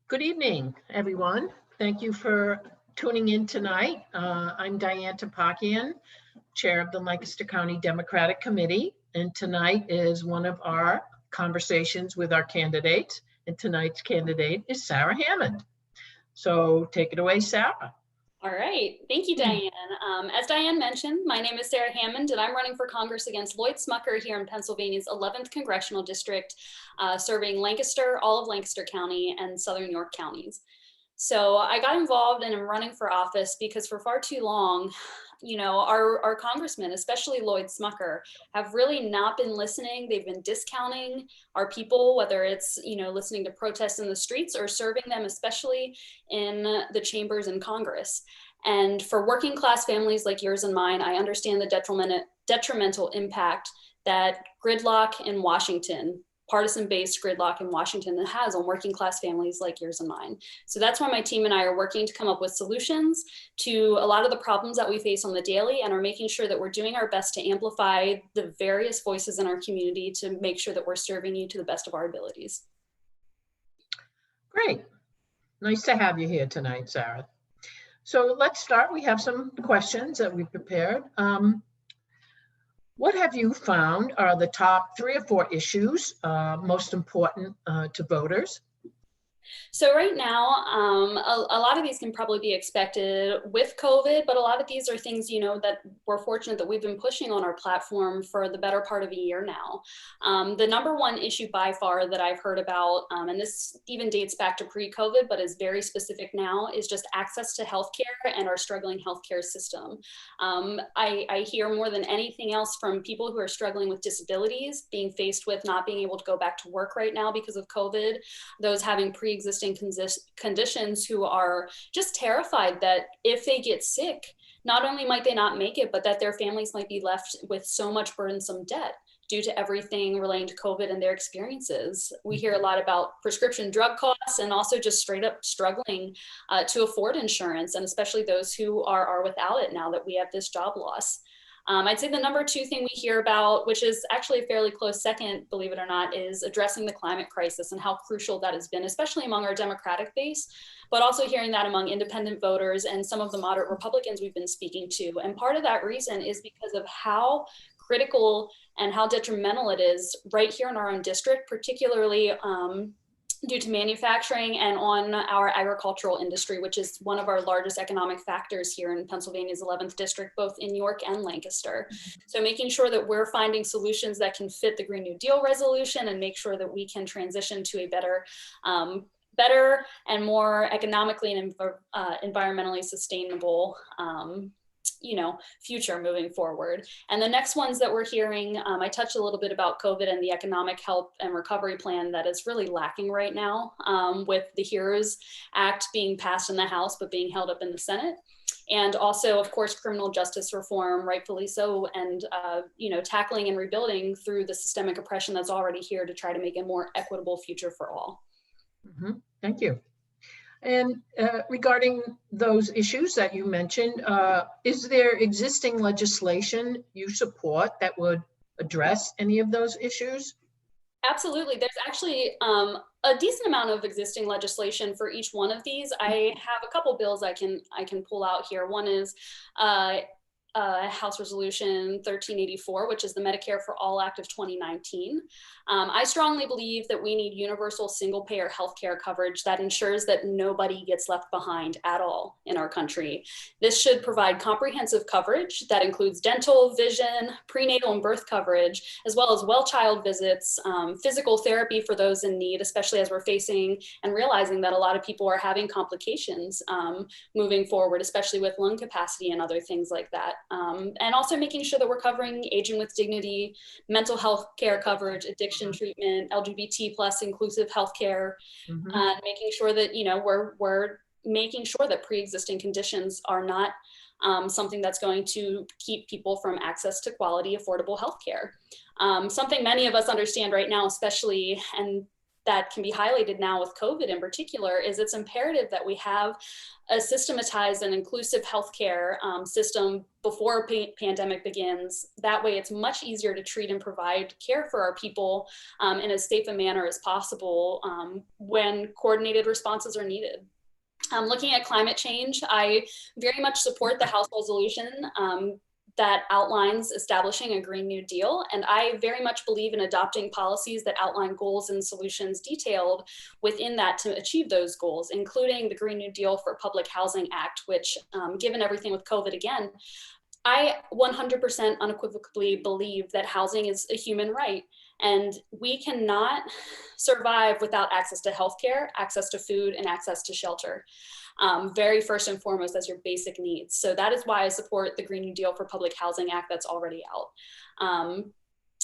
Good evening, everyone. Thank you for tuning in tonight. I'm Diane Topakian, Chair of the Lancaster County Democratic Committee, and tonight is one of our conversations with our candidates, and tonight's candidate is Sarah Hammond. So take it away, Sarah. All right, thank you, Diane. As Diane mentioned, my name is Sarah Hammond, and I'm running for Congress against Lloyd Smucker here in Pennsylvania's 11th Congressional District, serving Lancaster, all of Lancaster County, and Southern York counties. So I got involved and am running for office because for far too long, our congressmen, especially Lloyd Smucker, have really not been listening. They've been discounting our people, whether it's, listening to protests in the streets or serving them, especially in the chambers in Congress. And for working class families like yours and mine, I understand the detrimental impact that gridlock in Washington, partisan-based gridlock in Washington has on working class families like yours and mine. So that's why my team and I are working to come up with solutions to a lot of the problems that we face on the daily, and are making sure that we're doing our best to amplify the various voices in our community to make sure that we're serving you to the best of our abilities. Great. Nice to have you here tonight, Sarah. So let's start. We have some questions that we prepared. What have you found are the top 3 or 4 issues most important to voters? So right now, a lot of these can probably be expected with COVID, but a lot of these are things, that we're fortunate that we've been pushing on our platform for the better part of a year now. The number one issue by far that I've heard about, and this even dates back to pre-COVID, but is very specific now, is just access to healthcare and our struggling healthcare system. I hear more than anything else from people who are struggling with disabilities, being faced with not being able to go back to work right now because of COVID, those having pre-existing conditions who are just terrified that if they get sick, not only might they not make it, but that their families might be left with so much burdensome debt due to everything relating to COVID and their experiences. We hear a lot about prescription drug costs and also just straight up struggling to afford insurance, and especially those who are without it now that we have this job loss. I'd say the number 2 thing we hear about, which is actually a fairly close second, believe it or not, is addressing the climate crisis and how crucial that has been, especially among our Democratic base, but also hearing that among independent voters and some of the moderate Republicans we've been speaking to. And part of that reason is because of how critical and how detrimental it is right here in our own district, particularly due to manufacturing and on our agricultural industry, which is one of our largest economic factors here in Pennsylvania's 11th district, both in York and Lancaster. So making sure that we're finding solutions that can fit the Green New Deal resolution and make sure that we can transition to a better and more economically and environmentally sustainable future moving forward. And the next ones that we're hearing, I touched a little bit about COVID and the economic help and recovery plan that is really lacking right now, with the HEROES Act being passed in the House, but being held up in the Senate. And also, of course, criminal justice reform, rightfully so, and tackling and rebuilding through the systemic oppression that's already here to try to make a more equitable future for all. Mm-hmm. Thank you. And regarding those issues that you mentioned, is there existing legislation you support that would address any of those issues? Absolutely. There's actually a decent amount of existing legislation for each one of these. I have a couple bills I can pull out here. One is House Resolution 1384, which is the Medicare for All Act of 2019. I strongly believe that we need universal single-payer healthcare coverage that ensures that nobody gets left behind at all in our country. This should provide comprehensive coverage that includes dental, vision, prenatal and birth coverage, as well as well-child visits, physical therapy for those in need, especially as we're facing and realizing that a lot of people are having complications moving forward, especially with lung capacity and other things like that. And also making sure that we're covering aging with dignity, mental health care coverage, addiction treatment, LGBT plus inclusive healthcare, and making sure that, we're making sure that pre-existing conditions are not something that's going to keep people from access to quality, affordable healthcare. Something many of us understand right now, especially, and that can be highlighted now with COVID in particular is it's imperative that we have a systematized and inclusive healthcare system before pandemic begins. That way it's much easier to treat and provide care for our people in as safe a manner as possible when coordinated responses are needed. Looking at climate change, I very much support the House resolution that outlines establishing a Green New Deal. And I very much believe in adopting policies that outline goals and solutions detailed within that to achieve those goals, including the Green New Deal for Public Housing Act, which given everything with COVID again, I 100% unequivocally believe that housing is a human right. And we cannot survive without access to healthcare, access to food, and access to shelter. Very first and foremost as your basic needs. So that is why I support the Green New Deal for Public Housing Act that's already out.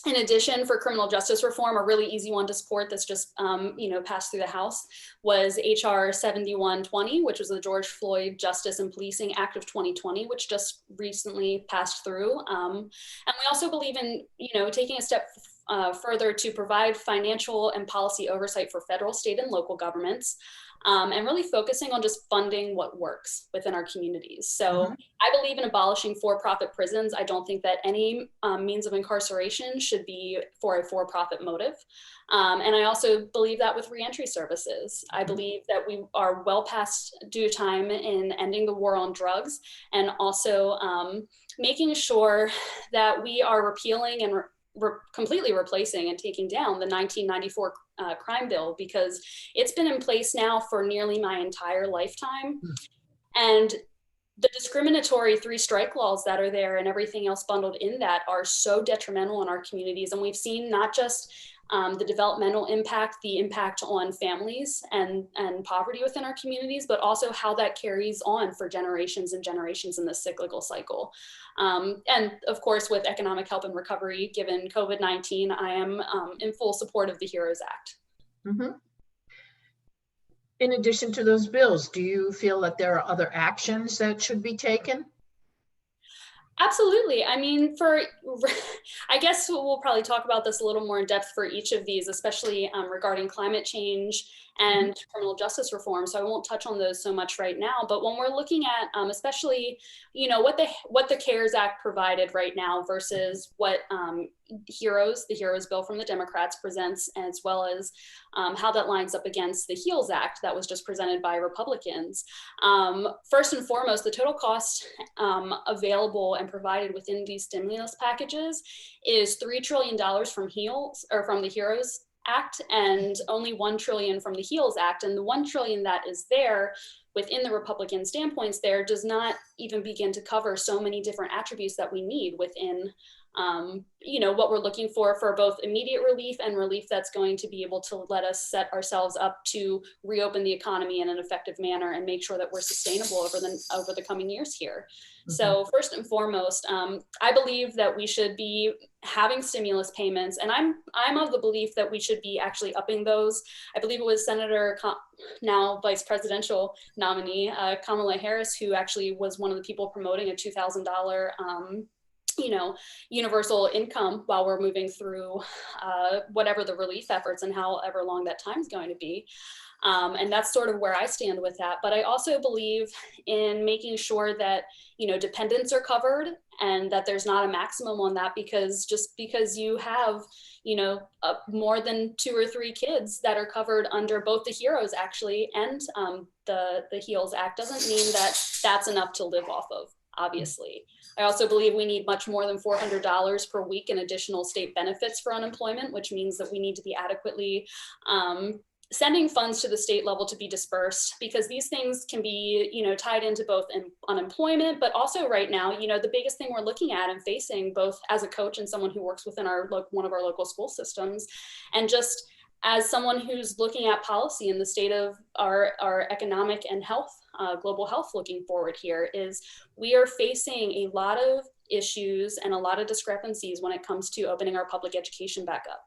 In addition, for criminal justice reform, a really easy one to support that's just passed through the House was HR 7120, which was the George Floyd Justice and Policing Act of 2020, which just recently passed through. And we also believe in taking a step further to provide financial and policy oversight for federal, state, and local governments, and really focusing on just funding what works within our communities. So I believe in abolishing for-profit prisons. I don't think that any means of incarceration should be for a for-profit motive. And I also believe that with reentry services. I believe that we are well past due time in ending the war on drugs, and also making sure that we are repealing and completely replacing and taking down the 1994 crime bill, because it's been in place now for nearly my entire lifetime. And the discriminatory 3 strike laws that are there and everything else bundled in that are so detrimental in our communities. And we've seen not just the developmental impact, the impact on families and poverty within our communities, but also how that carries on for generations and generations in this cyclical cycle. And of course, with economic help and recovery, given COVID-19, I am in full support of the HEROES Act. In addition to those bills, do you feel that there are other actions that should be taken? Absolutely. I mean, I guess we'll probably talk about this a little more in depth for each of these, especially regarding climate change and criminal justice reform. So I won't touch on those so much right now. But when we're looking at, especially, what the CARES Act provided right now versus what the HEROES bill from the Democrats presents, as well as how that lines up against the HEALS Act that was just presented by Republicans. First and foremost, the total cost available and provided within these stimulus packages is $3 trillion from the HEROES Act, and only $1 trillion from the HEALS Act. And the $1 trillion that is there within the Republican standpoints there does not even begin to cover so many different attributes that we need within what we're looking for both immediate relief and relief that's going to be able to let us set ourselves up to reopen the economy in an effective manner and make sure that we're sustainable over the coming years here. So first and foremost, I believe that we should be having stimulus payments, and I'm of the belief that we should be actually upping those. I believe it was Senator, now Vice Presidential nominee, Kamala Harris, who actually was one of the people promoting a $2,000 universal income while we're moving through whatever the relief efforts and however long that time is going to be. And that's sort of where I stand with that. But I also believe in making sure that, dependents are covered and that there's not a maximum on that, because just because you have, more than 2 or 3 kids that are covered under both the HEROES actually and the HEALS Act doesn't mean that that's enough to live off of, obviously. I also believe we need much more than $400 per week in additional state benefits for unemployment, which means that we need to be adequately sending funds to the state level to be dispersed, because these things can be, tied into both unemployment, but also right now, the biggest thing we're looking at and facing, both as a coach and someone who works within one of our local school systems, and just as someone who's looking at policy in the state of our economic and health, global health looking forward here, is we are facing a lot of issues and a lot of discrepancies when it comes to opening our public education back up.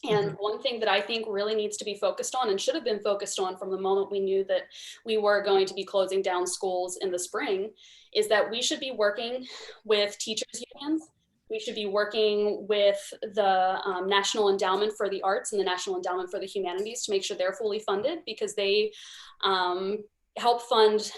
And one thing that I think really needs to be focused on, and should have been focused on from the moment we knew that we were going to be closing down schools in the spring, is that we should be working with teachers unions, We should be working with the National Endowment for the Arts and the National Endowment for the Humanities to make sure they're fully funded, because they help fund,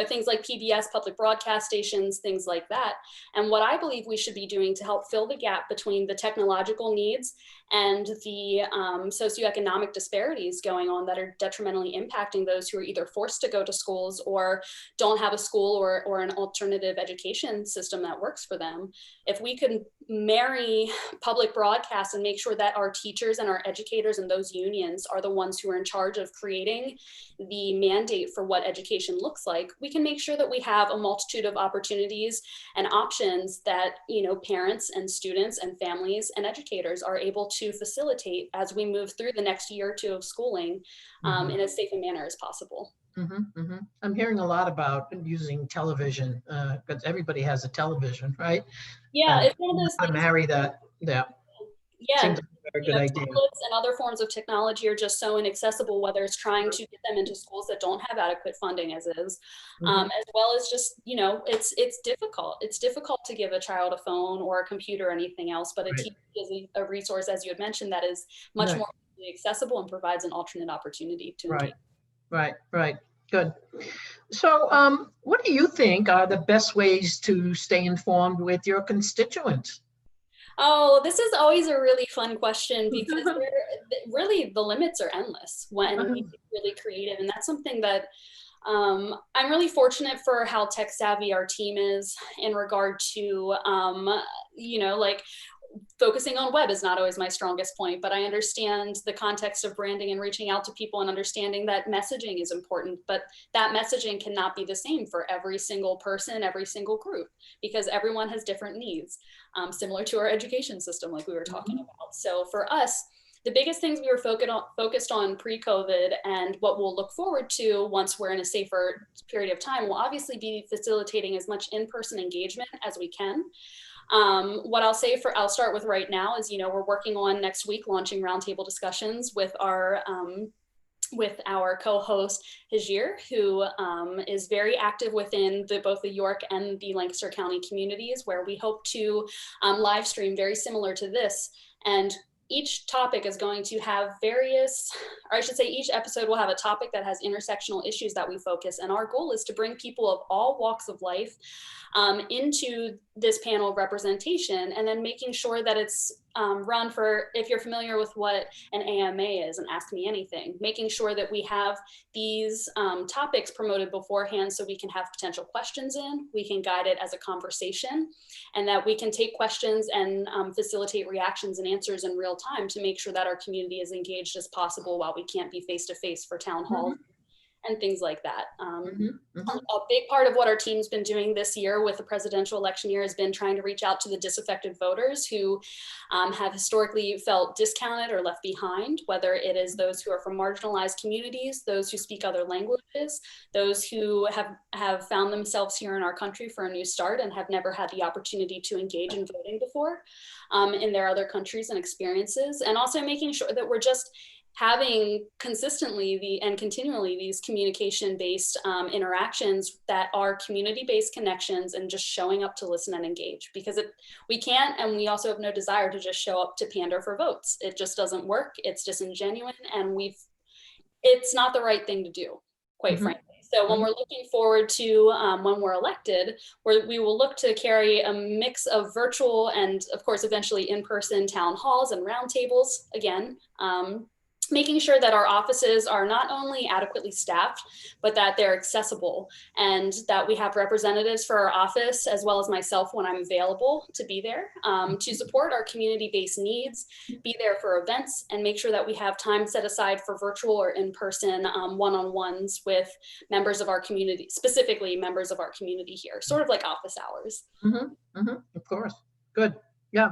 things like PBS, public broadcast stations, things like that. And what I believe we should be doing to help fill the gap between the technological needs and the socioeconomic disparities going on that are detrimentally impacting those who are either forced to go to schools or don't have a school or an alternative education system that works for them. If we could marry public broadcast and make sure that our teachers and our educators and those unions are the ones who are in charge of creating the mandate for what education looks like, we can make sure that we have a multitude of opportunities and options that, parents and students and families and educators are able to facilitate as we move through the next year or two of schooling in as safe a manner as possible. I'm hearing a lot about using television because everybody has a television, right? Yeah, it's one of those things. Marry that. Yeah. Seems like a very good idea. Tablets and other forms of technology are just so inaccessible, whether it's trying to get them into schools that don't have adequate funding as is, as well as just, it's difficult. It's difficult to give a child a phone or a computer or anything else, but a TV is a resource, as you had mentioned, that is much more accessible and provides an alternate opportunity to engage. Right. Good. So what do you think are the best ways to stay informed with your constituents? Oh, this is always a really fun question, because really the limits are endless when we get really creative. And that's something that I'm really fortunate for how tech savvy our team is in regard to, focusing on web is not always my strongest point, but I understand the context of branding and reaching out to people and understanding that messaging is important, but that messaging cannot be the same for every single person, every single group, because everyone has different needs, similar to our education system, like we were talking about. So for us, the biggest things we were focused on pre-COVID and what we'll look forward to once we're in a safer period of time will obviously be facilitating as much in-person engagement as we can. What I'll start with right now is, we're working on next week launching roundtable discussions with our co-host Hajir, who is very active within both the York and the Lancaster County communities, where we hope to live stream very similar to this. And each topic is going to have each episode will have a topic that has intersectional issues that we focus. And our goal is to bring people of all walks of life into this panel of representation, and then making sure that it's run for, if you're familiar with what an AMA is, and Ask Me Anything, making sure that we have these topics promoted beforehand so we can have potential questions in, we can guide it as a conversation, and that we can take questions and facilitate reactions and answers in real time to make sure that our community is engaged as possible while we can't be face-to-face for town hall and things like that. A big part of what our team's been doing this year with the presidential election year has been trying to reach out to the disaffected voters who have historically felt discounted or left behind, whether it is those who are from marginalized communities, those who speak other languages, those who have found themselves here in our country for a new start and have never had the opportunity to engage in voting before in their other countries and experiences, and also making sure that we're just having consistently and continually these communication-based interactions that are community-based connections, and just showing up to listen and engage, because we can't, and we also have no desire to just show up to pander for votes. It just doesn't work. It's disingenuous, and it's not the right thing to do, quite frankly. So when we're looking forward to when we're elected, we will look to carry a mix of virtual and, of course, eventually in-person town halls and roundtables, again, making sure that our offices are not only adequately staffed, but that they're accessible, and that we have representatives for our office, as well as myself when I'm available to be there, to support our community-based needs, be there for events, and make sure that we have time set aside for virtual or in-person one-on-ones with members of our community, specifically members of our community here, sort of like office hours. Of course. Good. Yeah.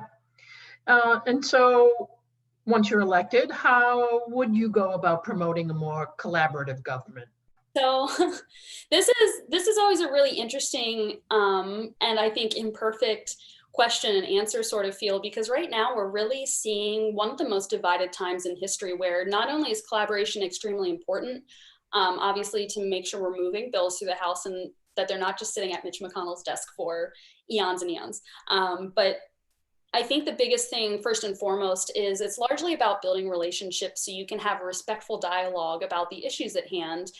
And so, once you're elected, how would you go about promoting a more collaborative government? So this is always a really interesting and I think imperfect question and answer sort of field, because right now we're really seeing one of the most divided times in history, where not only is collaboration extremely important, obviously to make sure we're moving bills through the House and that they're not just sitting at Mitch McConnell's desk for eons and eons, but I think the biggest thing, first and foremost, is it's largely about building relationships so you can have a respectful dialogue about the issues at hand,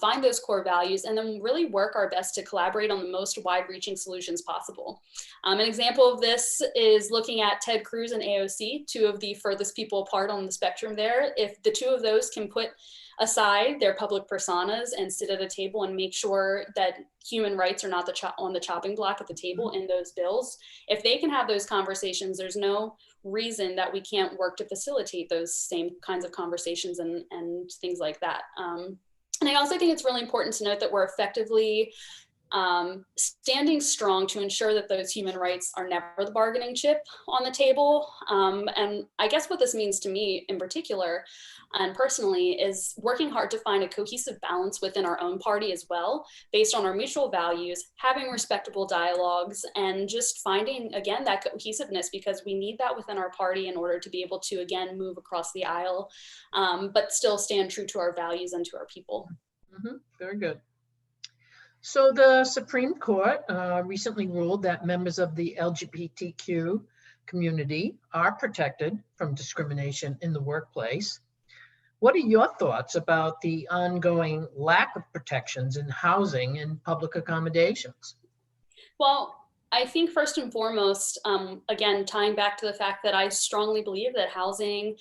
find those core values, and then really work our best to collaborate on the most wide-reaching solutions possible. An example of this is looking at Ted Cruz and AOC, two of the furthest people apart on the spectrum there. If the two of those can put aside their public personas and sit at a table and make sure that human rights are not on the chopping block at the table in those bills, if they can have those conversations, there's no reason that we can't work to facilitate those same kinds of conversations and things like that. And I also think it's really important to note that we're effectively standing strong to ensure that those human rights are never the bargaining chip on the table. And I guess what this means to me in particular and personally is working hard to find a cohesive balance within our own party as well, based on our mutual values, having respectable dialogues, and just finding, again, that cohesiveness, because we need that within our party in order to be able to, again, move across the aisle, but still stand true to our values and to our people. Very good. So the Supreme Court recently ruled that members of the LGBTQ community are protected from discrimination in the workplace. What are your thoughts about the ongoing lack of protections in housing and public accommodations? Well, I think first and foremost, again, tying back to the fact that I strongly believe that housing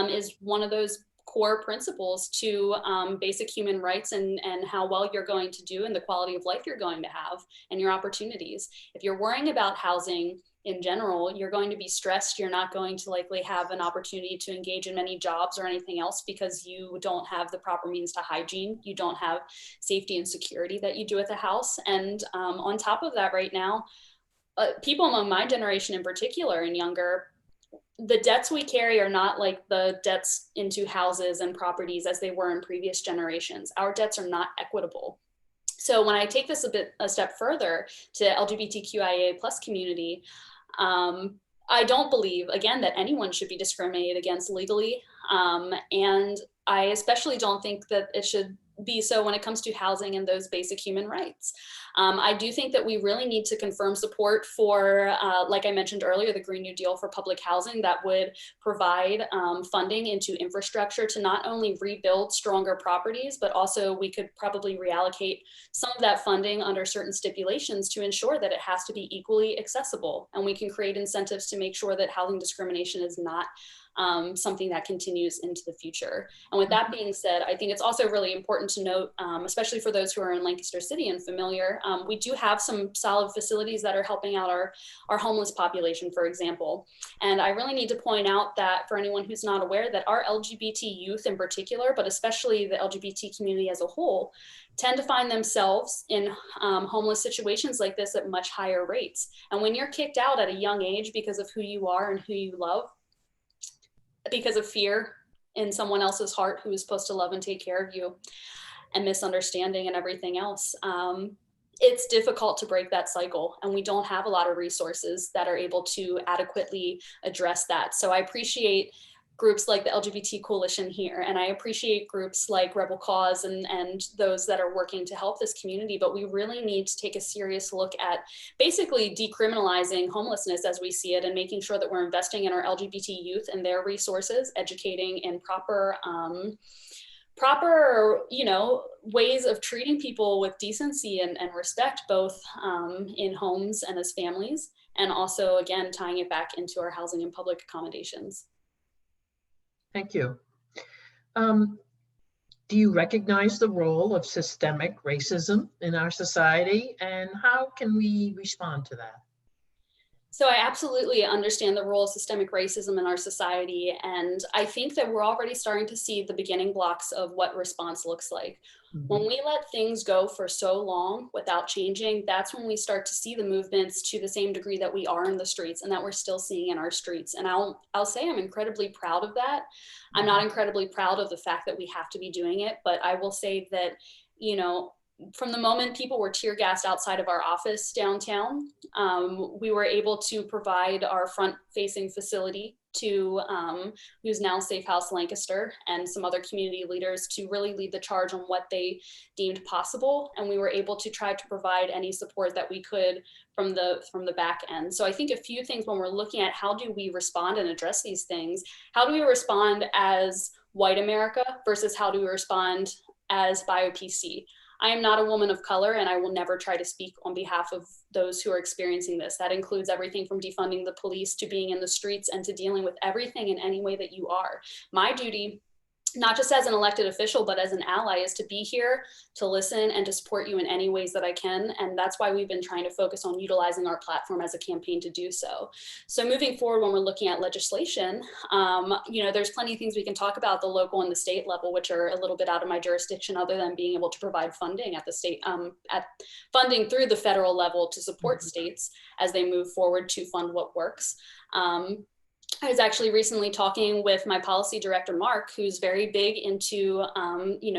is one of those core principles to basic human rights and how well you're going to do and the quality of life you're going to have and your opportunities. If you're worrying about housing in general, you're going to be stressed. You're not going to likely have an opportunity to engage in many jobs or anything else because you don't have the proper means to hygiene. You don't have safety and security that you do at the house. And on top of that right now, people among my generation in particular and younger, the debts we carry are not like the debts into houses and properties as they were in previous generations. Our debts are not equitable. So when I take this a step further to LGBTQIA plus community, I don't believe, again, that anyone should be discriminated against legally. And I especially don't think that it should be so when it comes to housing and those basic human rights. I do think that we really need to confirm support for, like I mentioned earlier, the Green New Deal for public housing that would provide funding into infrastructure to not only rebuild stronger properties, but also we could probably reallocate some of that funding under certain stipulations to ensure that it has to be equally accessible. And we can create incentives to make sure that housing discrimination is not something that continues into the future. And with that being said, I think it's also really important to note, especially for those who are in Lancaster City and familiar, we do have some solid facilities that are helping out our homeless population, for example. And I really need to point out that for anyone who's not aware, that our LGBT youth in particular, but especially the LGBT community as a whole, tend to find themselves in homeless situations like this at much higher rates. And when you're kicked out at a young age because of who you are and who you love, because of fear in someone else's heart who is supposed to love and take care of you, and misunderstanding and everything else, it's difficult to break that cycle. And we don't have a lot of resources that are able to adequately address that. So I appreciate groups like the LGBT Coalition here, and I appreciate groups like Rebel Cause and those that are working to help this community, but we really need to take a serious look at basically decriminalizing homelessness as we see it and making sure that we're investing in our LGBT youth and their resources, educating in proper, ways of treating people with decency and respect, both in homes and as families, and also, again, tying it back into our housing and public accommodations. Thank you. Do you recognize the role of systemic racism in our society, and how can we respond to that? So I absolutely understand the role of systemic racism in our society, and I think that we're already starting to see the beginning blocks of what response looks like. When we let things go for so long without changing, that's when we start to see the movements to the same degree that we are in the streets and that we're still seeing in our streets. And I'll say I'm incredibly proud of that. I'm not incredibly proud of the fact that we have to be doing it, but I will say that, from the moment people were tear gassed outside of our office downtown, we were able to provide our front facing facility to who's now Safe House Lancaster, and some other community leaders to really lead the charge on what they deemed possible. And we were able to try to provide any support that we could from the back end. So I think a few things when we're looking at how do we respond and address these things, how do we respond as white America versus how do we respond as BioPC? I am not a woman of color, and I will never try to speak on behalf of those who are experiencing this. That includes everything from defunding the police to being in the streets and to dealing with everything in any way that you are. My duty, not just as an elected official, but as an ally, is to be here to listen and to support you in any ways that I can. And that's why we've been trying to focus on utilizing our platform as a campaign to do so. So moving forward, when we're looking at legislation, there's plenty of things we can talk about at the local and the state level, which are a little bit out of my jurisdiction, other than being able to provide funding at the state, funding through the federal level to support states as they move forward to fund what works. I was actually recently talking with my policy director, Mark, who's very big into,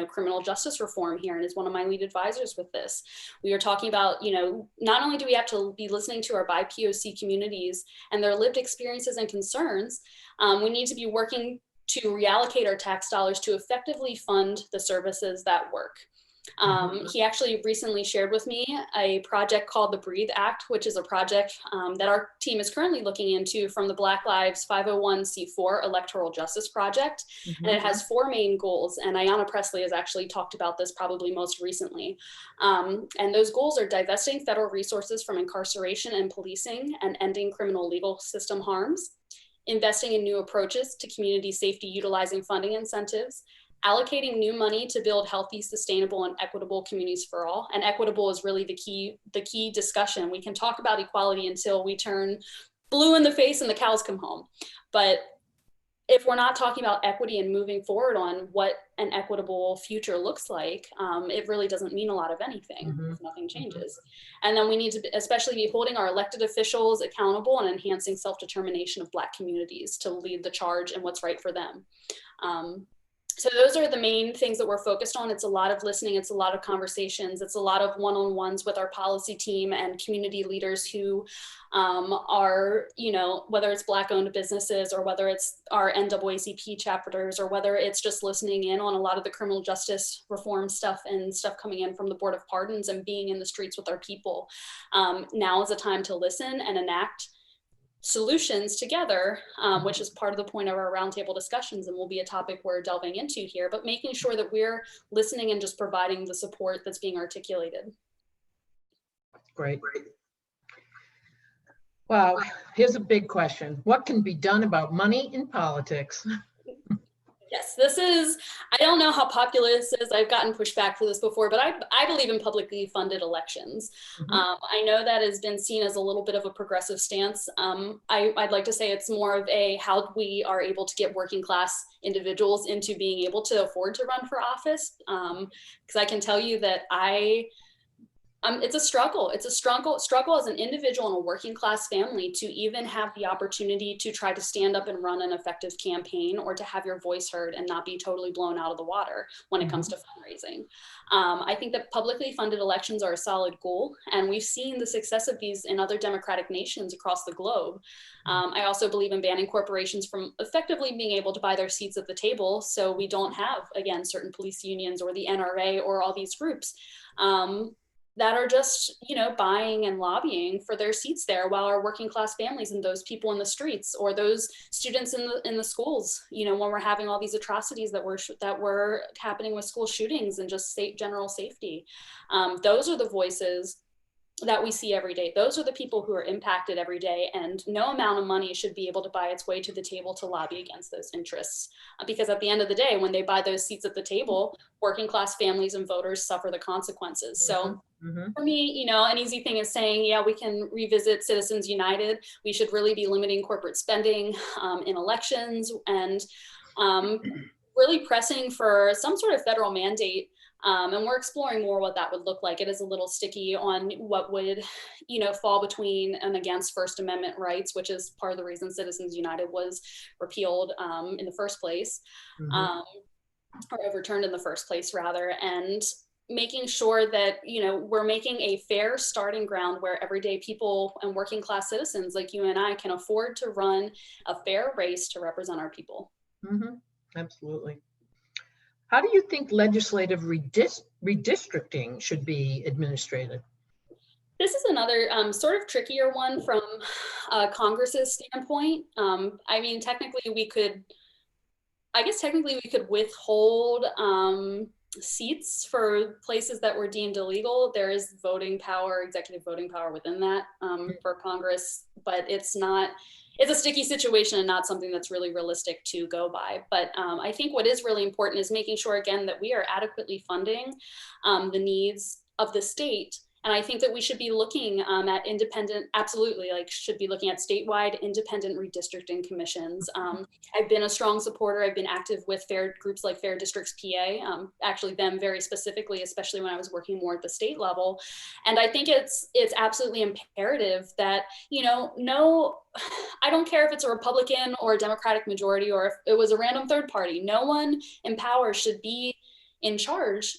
criminal justice reform here and is one of my lead advisors with this. We were talking about, not only do we have to be listening to our BIPOC communities and their lived experiences and concerns, we need to be working to reallocate our tax dollars to effectively fund the services that work. He actually recently shared with me a project called the Breathe Act, which is a project that our team is currently looking into from the Black Lives 501c4 Electoral Justice Project. And it has 4 main goals. And Ayanna Pressley has actually talked about this probably most recently. And those goals are divesting federal resources from incarceration and policing and ending criminal legal system harms, investing in new approaches to community safety utilizing funding incentives, allocating new money to build healthy, sustainable, and equitable communities for all. And equitable is really the key discussion. We can talk about equality until we turn blue in the face and the cows come home. But if we're not talking about equity and moving forward on what an equitable future looks like, it really doesn't mean a lot of anything if nothing changes. And then we need to especially be holding our elected officials accountable and enhancing self-determination of Black communities to lead the charge in what's right for them. So those are the main things that we're focused on. It's a lot of listening. It's a lot of conversations. It's a lot of one-on-ones with our policy team and community leaders who are, whether it's Black-owned businesses or whether it's our NAACP chapters or whether it's just listening in on a lot of the criminal justice reform stuff and stuff coming in from the Board of Pardons and being in the streets with our people. Now is a time to listen and enact solutions together, which is part of the point of our roundtable discussions and will be a topic we're delving into here, but making sure that we're listening and just providing the support that's being articulated. Great. Wow, here's a big question. What can be done about money in politics? Yes, I don't know how popular this is. I've gotten pushback for this before, but I believe in publicly funded elections. I know that has been seen as a little bit of a progressive stance. I'd like to say it's more of a how we are able to get working class individuals into being able to afford to run for office. Because I can tell you that it's a struggle. It's a struggle as an individual in a working class family to even have the opportunity to try to stand up and run an effective campaign or to have your voice heard and not be totally blown out of the water when it comes to fundraising. I think that publicly funded elections are a solid goal, and we've seen the success of these in other democratic nations across the globe. I also believe in banning corporations from effectively being able to buy their seats at the table, so we don't have, again, certain police unions or the NRA or all these groups that are just, buying and lobbying for their seats there, while our working class families and those people in the streets or those students in the schools, when we're having all these atrocities that were happening with school shootings and just general safety. Those are the voices that we see every day. Those are the people who are impacted every day, and no amount of money should be able to buy its way to the table to lobby against those interests. Because at the end of the day, when they buy those seats at the table, working class families and voters suffer the consequences. So for me, an easy thing is saying, yeah, we can revisit Citizens United. We should really be limiting corporate spending in elections and really pressing for some sort of federal mandate. And we're exploring more what that would look like. It is a little sticky on what would, fall between and against First Amendment rights, which is part of the reason Citizens United was repealed in the first place, or overturned in the first place, rather. And making sure that, we're making a fair starting ground where everyday people and working class citizens like you and I can afford to run a fair race to represent our people. Absolutely. How do you think legislative redistricting should be administrated? This is another sort of trickier one from Congress's standpoint. I mean, technically we could withhold seats for places that were deemed illegal. There is voting power, executive voting power within that for Congress, but it's a sticky situation and not something that's really realistic to go by. But I think what is really important is making sure, again, that we are adequately funding the needs of the state. And I think that we should be looking at should be looking at statewide independent redistricting commissions. I've been a strong supporter. I've been active with groups like Fair Districts PA, actually them very specifically, especially when I was working more at the state level. And I think it's absolutely imperative that, I don't care if it's a Republican or a Democratic majority, or if it was a random third party, no one in power should be in charge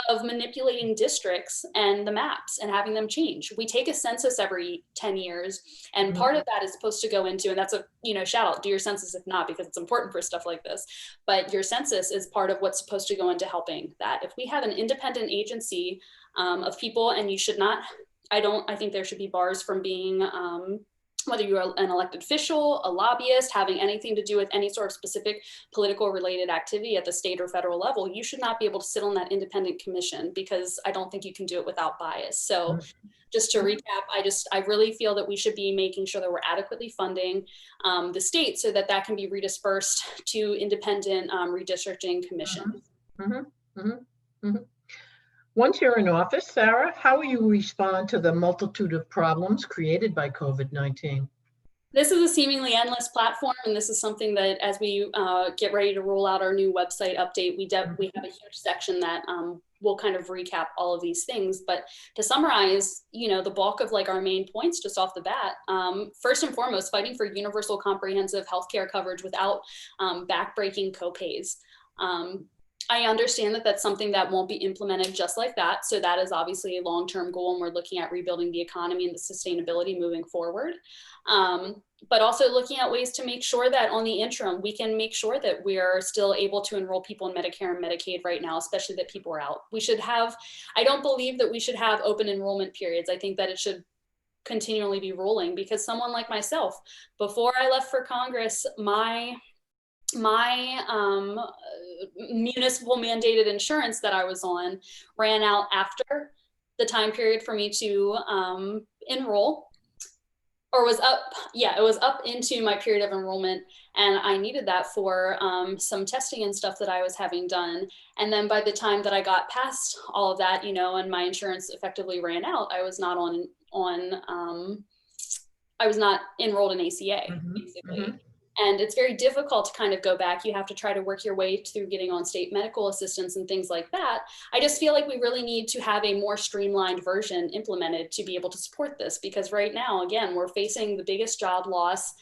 of manipulating districts and the maps and having them change. We take a census every 10 years, and part of that is supposed to go into, and that's a, shout out, do your census if not, because it's important for stuff like this, but your census is part of what's supposed to go into helping that. If we have an independent agency of people, and I think there should be bars from being, whether you're an elected official, a lobbyist, having anything to do with any sort of specific political related activity at the state or federal level, you should not be able to sit on that independent commission, because I don't think you can do it without bias. So just to recap, I really feel that we should be making sure that we're adequately funding the state so that can be redispersed to independent redistricting commissions. Once you're in office, Sarah, how will you respond to the multitude of problems created by COVID-19? This is a seemingly endless platform, and this is something that, as we get ready to roll out our new website update, we have a huge section that will kind of recap all of these things. But to summarize, the bulk of our main points just off the bat, first and foremost, fighting for universal comprehensive healthcare coverage without backbreaking copays. I understand that that's something that won't be implemented just like that. So that is obviously a long-term goal, and we're looking at rebuilding the economy and the sustainability moving forward. But also looking at ways to make sure that on the interim, we can make sure that we are still able to enroll people in Medicare and Medicaid right now, especially that people are out. I don't believe that we should have open enrollment periods. I think that it should continually be rolling, because someone like myself, before I left for Congress, my municipal mandated insurance that I was on ran out after the time period for me to enroll, or was up. Yeah, it was up into my period of enrollment, and I needed that for some testing and stuff that I was having done. And then by the time that I got past all of that, and my insurance effectively ran out, I was not I was not enrolled in ACA, basically. And it's very difficult to kind of go back. You have to try to work your way through getting on state medical assistance and things like that. I just feel like we really need to have a more streamlined version implemented to be able to support this, because right now, again, we're facing the biggest job loss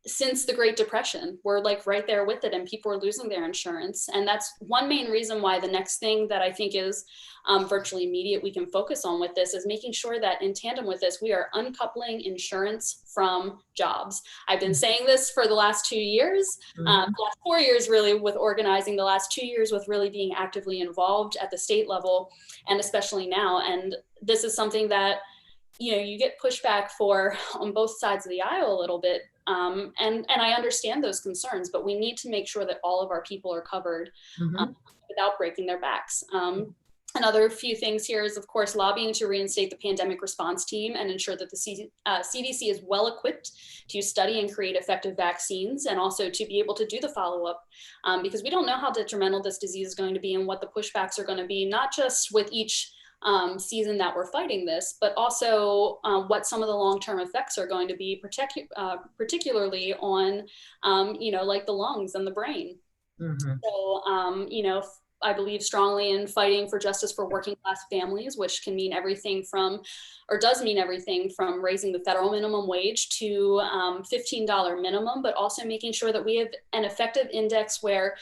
since the Great Depression. We're right there with it, and people are losing their insurance. And that's one main reason why the next thing that I think is virtually immediate we can focus on with this is making sure that in tandem with this, we are uncoupling insurance from jobs. I've been saying this for the last 2 years, the last 4 years really with organizing, the last 2 years with really being actively involved at the state level, and especially now. And this is something that, you get pushback for on both sides of the aisle a little bit. And I understand those concerns, but we need to make sure that all of our people are covered without breaking their backs. Another few things here is, of course, lobbying to reinstate the pandemic response team and ensure that the CDC is well equipped to study and create effective vaccines, and also to be able to do the follow-up, because we don't know how detrimental this disease is going to be and what the pushbacks are going to be, not just with each season that we're fighting this, but also what some of the long-term effects are going to be, particularly on, the lungs and the brain. So, I believe strongly in fighting for justice for working class families, which can mean everything from, or does mean everything from raising the federal minimum wage to $15 minimum, but also making sure that we have an effective index where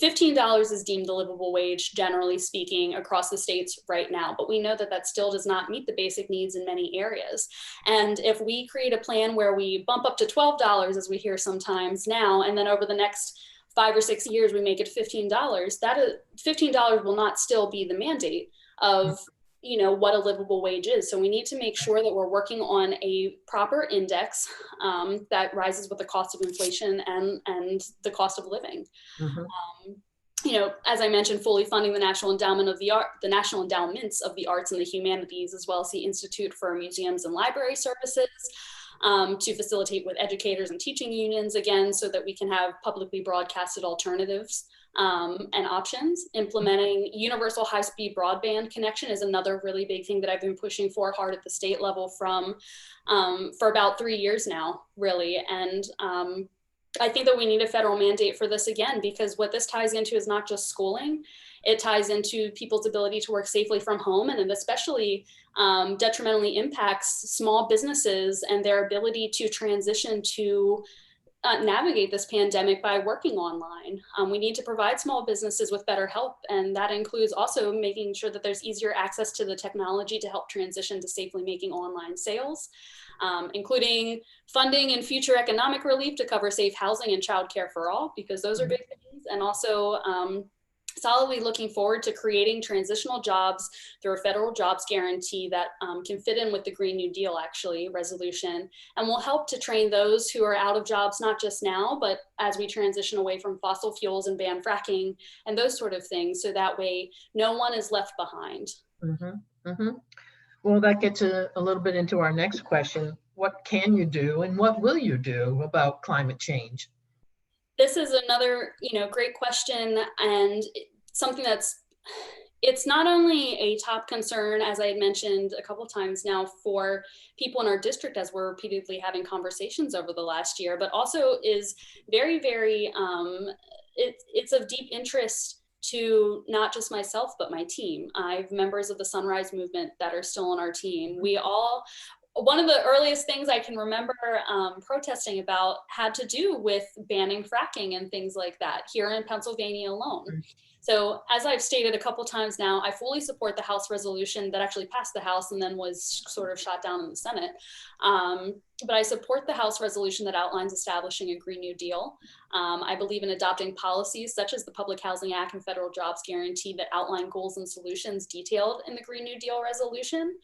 $15 is deemed the livable wage, generally speaking, across the states right now, but we know that that still does not meet the basic needs in many areas. And if we create a plan where we bump up to $12, as we hear sometimes now, and then over the next 5 or 6 years, we make it $15, that is, $15 will not still be the mandate of what a livable wage is. So we need to make sure that we're working on a proper index that rises with the cost of inflation and the cost of living. As I mentioned, fully funding the National Endowment of the Art, the National Endowments of the Arts and the Humanities, as well as the Institute for Museums and Library Services, to facilitate with educators and teaching unions, again, so that we can have publicly broadcasted alternatives and options. Implementing universal high-speed broadband connection is another really big thing that I've been pushing for hard at the state level for about 3 years now, really. And I think that we need a federal mandate for this again, because what this ties into is not just schooling, it ties into people's ability to work safely from home, and it especially detrimentally impacts small businesses and their ability to transition to navigate this pandemic by working online. We need to provide small businesses with better help, and that includes also making sure that there's easier access to the technology to help transition to safely making online sales, including funding and future economic relief to cover safe housing and childcare for all, because those are big things, and also solidly looking forward to creating transitional jobs through a federal jobs guarantee that can fit in with the Green New Deal, actually, resolution, and will help to train those who are out of jobs, not just now, but as we transition away from fossil fuels and ban fracking and those sort of things, so that way no one is left behind. Well, that gets a little bit into our next question. What can you do and what will you do about climate change? This is another, great question, and something it's not only a top concern, as I had mentioned a couple of times now, for people in our district, as we're repeatedly having conversations over the last year, but also is very, very, it's of deep interest to not just myself, but my team. I have members of the Sunrise Movement that are still on our team. One of the earliest things I can remember protesting about had to do with banning fracking and things like that here in Pennsylvania alone. So as I've stated a couple times now, I fully support the House resolution that actually passed the House and then was sort of shot down in the Senate. But I support the House resolution that outlines establishing a Green New Deal. I believe in adopting policies such as the Public Housing Act and Federal Jobs Guarantee that outline goals and solutions detailed in the Green New Deal resolution.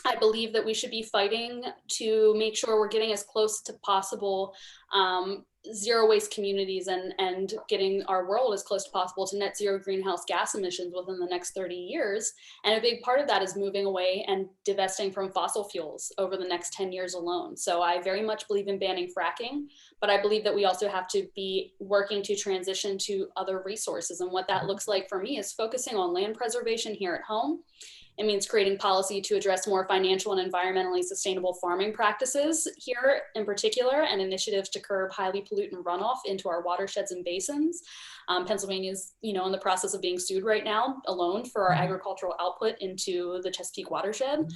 I believe that we should be fighting to make sure we're getting as close to possible zero waste communities and getting our world as close to possible to net zero greenhouse gas emissions within the next 30 years. And a big part of that is moving away and divesting from fossil fuels over the next 10 years alone. So I very much believe in banning fracking, but I believe that we also have to be working to transition to other resources. And what that looks like for me is focusing on land preservation here at home. It means creating policy to address more financial and environmentally sustainable farming practices here in particular, and initiatives to curb highly pollutant runoff into our watersheds and basins. Pennsylvania's, in the process of being sued right now alone for our agricultural output into the Chesapeake watershed.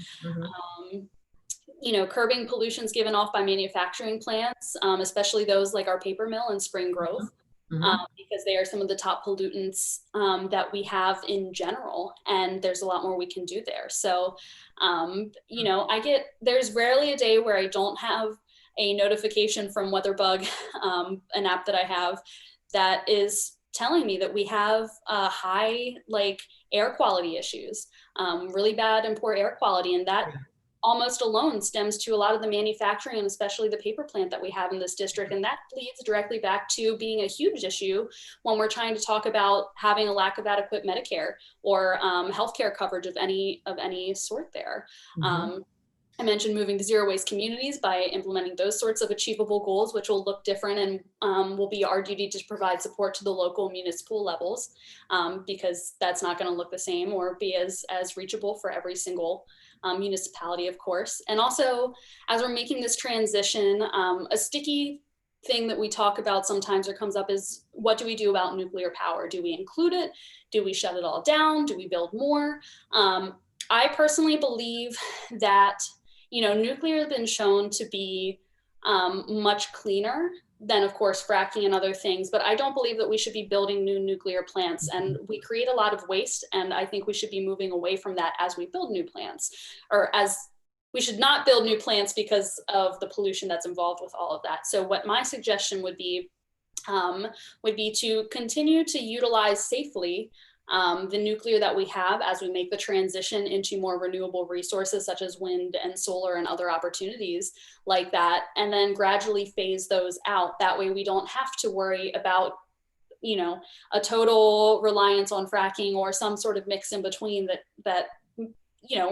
Curbing pollutions given off by manufacturing plants, especially those like our paper mill and Spring Grove. Because they are some of the top pollutants that we have in general, and there's a lot more we can do there. So, there's rarely a day where I don't have a notification from WeatherBug, an app that I have, that is telling me that we have high air quality issues, really bad and poor air quality, and that almost alone stems to a lot of the manufacturing and especially the paper plant that we have in this district. And that leads directly back to being a huge issue when we're trying to talk about having a lack of adequate Medicare or healthcare coverage of any sort there. I mentioned moving to zero waste communities by implementing those sorts of achievable goals, which will look different and will be our duty to provide support to the local municipal levels, because that's not going to look the same or be as reachable for every single municipality, of course. And also, as we're making this transition, a sticky thing that we talk about sometimes or comes up is, what do we do about nuclear power? Do we include it? Do we shut it all down? Do we build more? I personally believe that nuclear has been shown to be much cleaner then of course fracking and other things, but I don't believe that we should be building new nuclear plants, and we create a lot of waste, and I think we should be moving away from that as we build new plants, or as we should not build new plants because of the pollution that's involved with all of that. So what my suggestion would be to continue to utilize safely the nuclear that we have as we make the transition into more renewable resources such as wind and solar and other opportunities like that, and then gradually phase those out. That way we don't have to worry about, you know, a total reliance on fracking or some sort of mix in between that you know,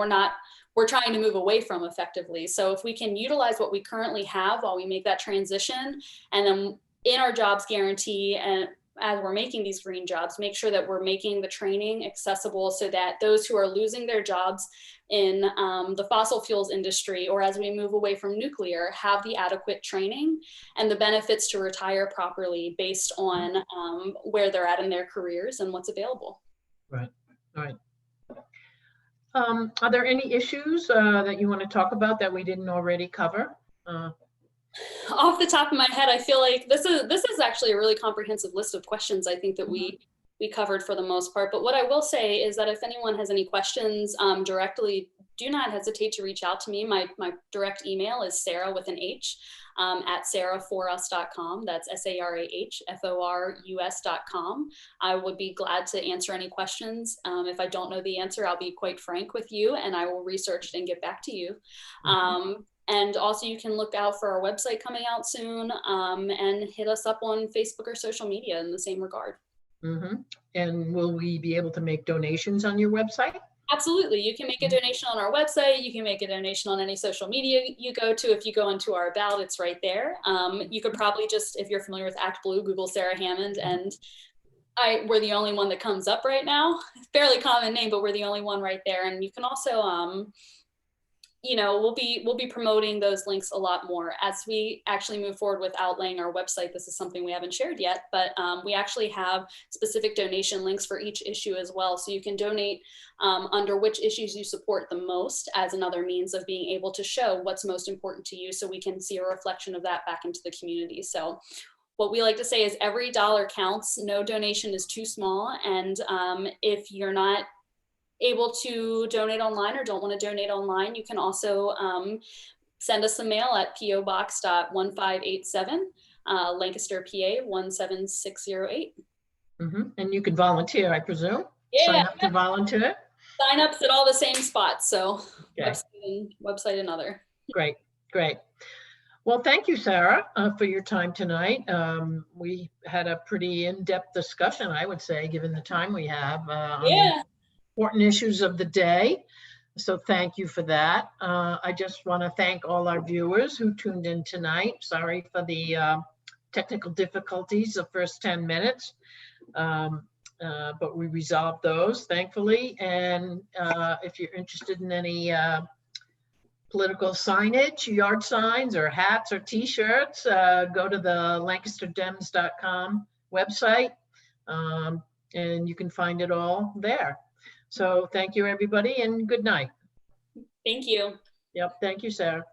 we're trying to move away from effectively. So if we can utilize what we currently have while we make that transition, and then in our jobs guarantee, and as we're making these green jobs, make sure that we're making the training accessible so that those who are losing their jobs in the fossil fuels industry, or as we move away from nuclear, have the adequate training and the benefits to retire properly based on where they're at in their careers and what's available. Right, right. Are there any issues that you want to talk about that we didn't already cover? Off the top of my head, I feel like this is actually a really comprehensive list of questions I think that we covered for the most part. But what I will say is that if anyone has any questions directly, do not hesitate to reach out to me. My direct email is Sarah with an H at sarahforus.com. That's SARAHFORUS.com. I would be glad to answer any questions. If I don't know the answer, I'll be quite frank with you and I will research it and get back to you. And also you can look out for our website coming out soon, and hit us up on Facebook or social media in the same regard. And will we be able to make donations on your website? Absolutely. You can make a donation on our website. You can make a donation on any social media you go to. If you go into our About, it's right there. You could probably just, if you're familiar with ActBlue, Google Sarah Hammond, and we're the only one that comes up right now. Fairly common name, but we're the only one right there. And you can also, you know, we'll be promoting those links a lot more as we actually move forward with outlaying our website. This is something we haven't shared yet, but we actually have specific donation links for each issue as well. So you can donate under which issues you support the most as another means of being able to show what's most important to you, so we can see a reflection of that back into the community. So what we like to say is every dollar counts. No donation is too small. And if you're not able to donate online or don't want to donate online, you can also send us a mail at PO-Box.1587, Lancaster, PA 17608. And you can volunteer, I presume? Yeah. Sign up to volunteer? Sign-ups at all the same spots, so Okay. website and other. Great, great. Well, thank you, Sarah, for your time tonight. We had a pretty in-depth discussion, I would say, given the time we have. On important issues of the day. So thank you for that. I just want to thank all our viewers who tuned in tonight. Sorry for the technical difficulties the first 10 minutes, but we resolved those, thankfully. And if you're interested in any political signage, yard signs, or hats or t-shirts, go to the lancasterdems.com website, and you can find it all there. So thank you, everybody, and good night. Thank you. Yep, thank you, Sarah.